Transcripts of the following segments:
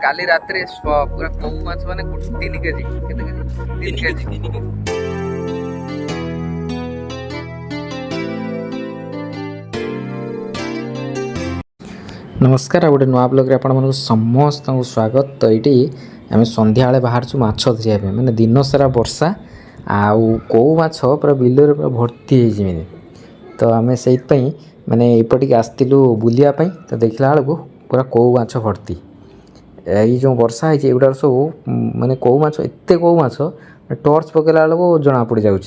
କାଲି ରାତିରେ ପୁରା କଉ ମାଛ ମାନେ 3 କେଜି। କେତେ କେଜି? 3 କେଜି। नमस्कार गोटे नुआ ब्लॉग आपण समस्त स्वागत। तो ये आम संध्या बाहर माछ धरिया मैंने दिन सारा वर्षा आउ कौ माछ पूरा बिल पूरा भर्ती हो। तो आम से मैंने एपटिक आसलु बुलायापी तो देखला बेलू पूरा कौ माछ भर्ती। ये जो वर्षा है एगुड़ा सब माने कौ माछ एत कौ माछ टर्च पकड़ा बेलू जना पड़ जाऊँ।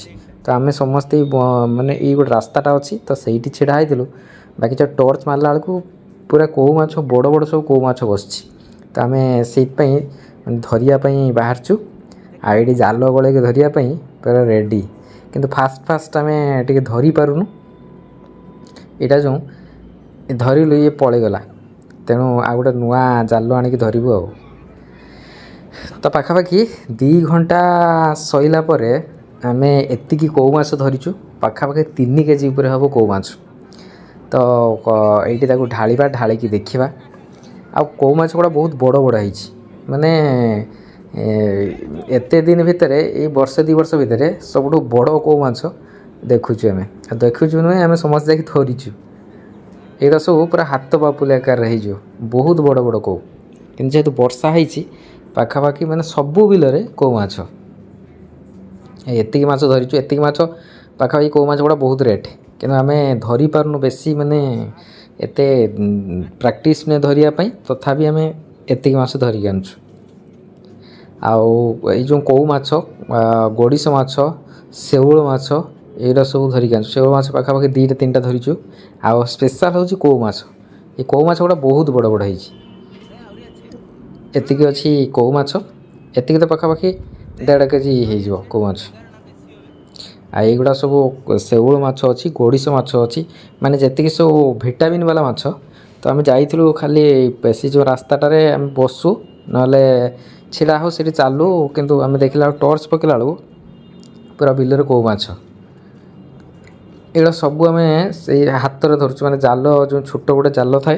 तो आम समस्ते माने ये गोटे रास्ताटा अच्छी तो सही छिड़ा होइलु बाकी जो टर्च मारला बेलू पूरा कौ माछ बड़ बड़ सब कौ माछ बस। तो आम से धरियापी बाहरचु आई जाल गले धरियापी पूरा रेडी किंतु फास्ट फास्ट आम टे धरी पारुनु। यहाँ जो धरलु ये पलैगला तेणु आ गोटे नुआ जाल आणिक धरबू। तो पाखापाखि 2 घंटा सैला आम एतिकी कौ माछ धरीचु पाखापाखि 3 केजी उपर हम कौ माछ। तो ये ढालिबा ढालिकी देखा आ कौ माछ गुड़ा बहुत बड़ बड़ है माने एते दिन भितर ये वर्षे 2 वर्ष भितर सबुठ बड़ कौ माछ देखुचु। आम देखुचु नुहे आम समस्त जाकि धरीचु। यहाँ सब पूरा हाथ बापुल आकार हो बहुत बड़ बड़ कौ कि जेहेतु वर्षा होती पाखापाखि माने सबू बिल कौ माछ एतिकी माछ धरीचु। एतिकी माछ पाखापाखि कौ माछ गुड़ा बहुत रेट कि आम धरी पारनु बेसी माने एते प्रैक्टिस ने धरियापी तथापि आम एतिकी माछ धरिक आनुचु। आउ जो कौ माछ गोड़िश माछ शेउल माछ ये सब धरिक आनुचु। शेउल माछ पाखापाखि 2-3टा धरीचु। आउ स्पेशल हूँ कौ माछ ये कौ माछ गुड़ा बहुत बड़ बड़ है एतिकी अच्छी कौ माछ एतिकी तो पाखापाखि 1.5 केजी हो कौ माछ। युड़ा सब शेउल माछ अच्छी गोड़िश माछ अच्छी माने जी सब भिटामिन वाला माछ। तो आम जाइलु खाली बेसी जो रास्ताटारे आम बसु ना छिड़ा हो सी चालू किंतु आम देखला टर्च पकड़ा बेलू पूरा बिलर कौ माछ। ये सब आम से हाथ में धरचु माने जाल जो छोट गोटे जाल थाए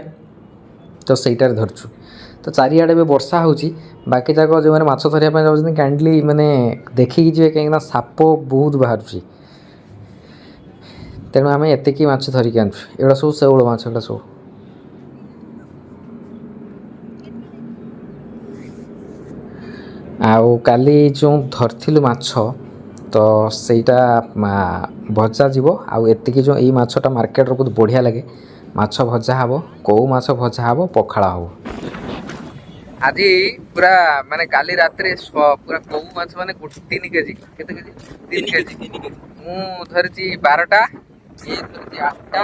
तो सहीटार धरचु। तो चारिआडे भी वर्षा होची बाकी जाक जो मैंने माछ धरिया जाऊँ कैंडली माने देखिकी जी कहीं साप बहुत बाहर। तेणु आम एतिकी माछ धरिक आनुचु। एगुड़ा सब शेउल माछ एगुड़ा सब आउ काली जो धरथिलु माछ तो सेटा भजा जीवो। आउ एतिकी जो ये माछटा मार्केट रो बहुत बढ़िया लगे माछ भजा हबो कौ माछ भजा हबो पखाड़ा हबो। आज पूरा माने काली रात्रे पूरा कौ माछ माने 3 केजी। केते केजी? 3 केजी। मु धरिची 12टा ये धरिची 8टा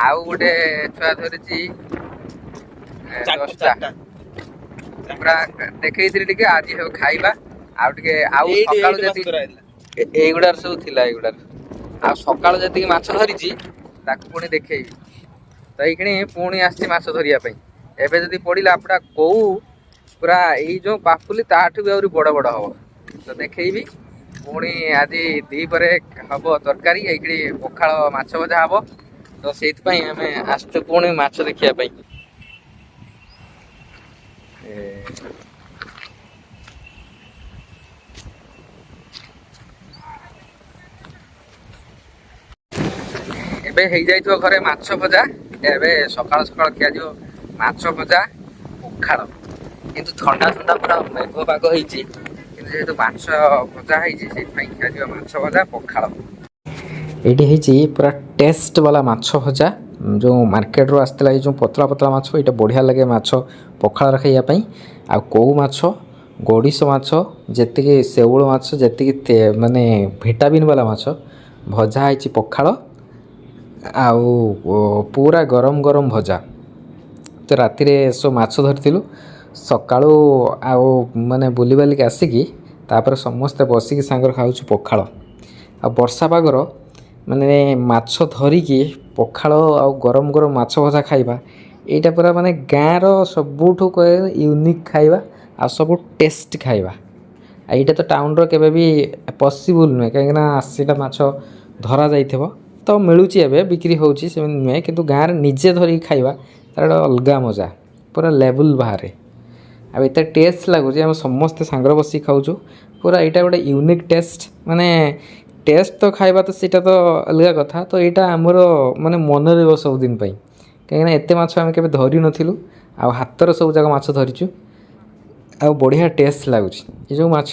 आउ गोटे छुआ धरिची 10टा पूरा देखई थे आज खाइबा आउ सकाळु जति एगुडार सब थिला एगुडार आ सकाळु जति माछ धरिची ताकू पुणी देखैबी। तो ये पुणी आसी माछ धरिया पई एबे जदि पड़िला पूरा कौ पूरा यही जो पापुली ताठू भी आउरी बड़ बड़ हम तो देखैबी। पुणी आज 2 परे हम तरकारी ये पखाड़ माछ भजा हम तो से आम आसचु पुणी माछ देखिया पई। एबे हेई जाइथो घरे माछ भजा एबे सकाळ सकाळ खिया जो माछ भजा पखाड़ किंतु ठंडा ठंडा पूरा मेघ पाग होइची किंतु जेहेतु माछ भजा होइची से खिया जो माछ भजा पखाड़। ये पूरा टेस्ट वाला माछ भजा जो मार्केट रो आसला जो पतला पतला माछ ये बढ़िया लगे माछ पखाड़ खाइबापी। आ कौ माछ गोड़िश माछ जी शेउल माछ जी माने भिटामिन वाला माछ भजा है पखाड़ आउ पूरा गरम गरम भजा। तो राति सब माछ धरथिलु सकाळु आउ माने बुली बालिक आसिकी तापर समस्ते बसिकी सांगर खाउछु पखाड़। आ वर्षा पागर माने माछ धरिकी पखाड़ आउ गरम गरम माछ भजा खाइबा एटा पूरा माने गाँव रो सबुठु यूनिक खाइबा आ सब टेस्ट खाइबा। एटा तो टाउन रो केबे भी पॉसिबल नुहे कहीं सीटा माछ धरा जाइथिबो तो मिलूची एबे बिक्री होउची से नुहे किंतु गाँव रे निजे धरिकी खाइबा तार अलगा मजा पूरा लेवल बाहर। ଆଉ ଏତେ ଟେଷ୍ଟ ଲାଗୁଛି ଆମେ ସମସ୍ତେ ସାଙ୍ଗରେ ବସିକି ଖାଉଛୁ ପୁରା ଏଇଟା ଗୋଟେ ୟୁନିକ୍ ଟେଷ୍ଟ ମାନେ ଟେଷ୍ଟ ତ ଖାଇବା ତ ସେଇଟା ତ ଅଲଗା କଥା ତ ଏଇଟା ଆମର ମାନେ ମନେ ରହିବ ସବୁଦିନ ପାଇଁ କାହିଁକିନା ଏତେ ମାଛ ଆମେ କେବେ ଧରିନଥିଲୁ ଆଉ ହାତରେ ସବୁ ଯାକ ମାଛ ଧରିଛୁ ଆଉ ବଢ଼ିଆ ଟେଷ୍ଟ ଲାଗୁଛି ଏ ଯେଉଁ ମାଛ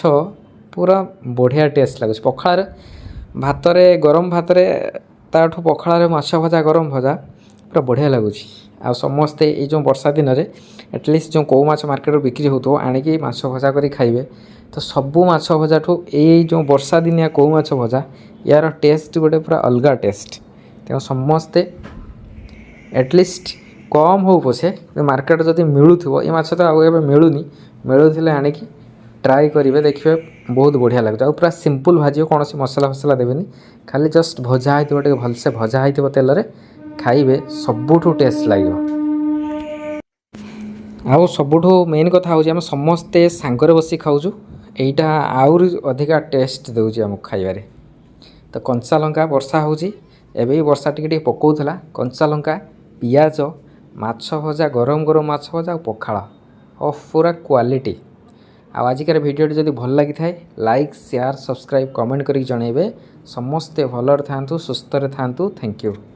ପୁରା ବଢ଼ିଆ ଟେଷ୍ଟ ଲାଗୁଛି ପଖାଳରେ ଭାତରେ ଗରମ ଭାତରେ ତାଠୁ ପଖାଳରେ ମାଛ ଭଜା ଗରମ ଭଜା ପୁରା ବଢ଼ିଆ ଲାଗୁଛି ଆଉ ସମସ୍ତେ ଏଇ ଯେଉଁ ବର୍ଷା ଦିନରେ ଆଟଲିଷ୍ଟ ଯେଉଁ କଉ ମାଛ ମାର୍କେଟରେ ବିକ୍ରି ହେଉଥିବ ଆଣିକି ମାଛ ଭଜା କରି ଖାଇବେ ତ ସବୁ ମାଛ ଭଜାଠୁ ଏଇ ଯେଉଁ ବର୍ଷା ଦିନିଆ କଉ ମାଛ ଭଜା ୟାର ଟେଷ୍ଟ ଗୋଟେ ପୁରା ଅଲଗା ଟେଷ୍ଟ ତେଣୁ ସମସ୍ତେ ଆଟଲିଷ୍ଟ କମ୍ ହେଉ ପଛେ ମାର୍କେଟରେ ଯଦି ମିଳୁଥିବ ଏ ମାଛ ତ ଆଉ ଏବେ ମିଳୁନି ମିଳୁଥିଲେ ଆଣିକି ଟ୍ରାଏ କରିବେ ଦେଖିବେ ବହୁତ ବଢ଼ିଆ ଲାଗୁଛି ଆଉ ପୁରା ସିମ୍ପଲ୍ ଭାଜିବ କୌଣସି ମସଲା ଫସଲା ଦେବେନି ଖାଲି ଜଷ୍ଟ ଭଜା ହେଇଥିବ ଟିକେ ଭଲସେ ଭଜା ହେଇଥିବ ତେଲରେ ଖାଇବେ ସବୁଠୁ ଟେଷ୍ଟ ଲାଗିବ ଆଉ ସବୁଠୁ ମେନ୍ କଥା ହେଉଛି ଆମେ ସମସ୍ତେ ସାଙ୍ଗରେ ବସି ଖାଉଛୁ ଏଇଟା ଆହୁରି ଅଧିକା ଟେଷ୍ଟ ଦେଉଛି ଆମକୁ ଖାଇବାରେ ତ କଞ୍ଚା ଲଙ୍କା ବର୍ଷା ହେଉଛି ଏବେ ବି ବର୍ଷା ଟିକେ ଟିକେ ପକାଉଥିଲା କଞ୍ଚା ଲଙ୍କା ପିଆଜ ମାଛ ଭଜା ଗରମ ଗରମ ମାଛ ଭଜା ଆଉ ପଖାଳ ପୁରା କ୍ୱାଲିଟି ଆଉ ଆଜିକାର ଭିଡ଼ିଓଟି ଯଦି ଭଲ ଲାଗିଥାଏ ଲାଇକ୍ ସେୟାର ସବସ୍କ୍ରାଇବ୍ କମେଣ୍ଟ କରିକି ଜଣାଇବେ ସମସ୍ତେ ଭଲରେ ଥାଆନ୍ତୁ ସୁସ୍ଥରେ ଥାଆନ୍ତୁ ଥ୍ୟାଙ୍କ ୟୁ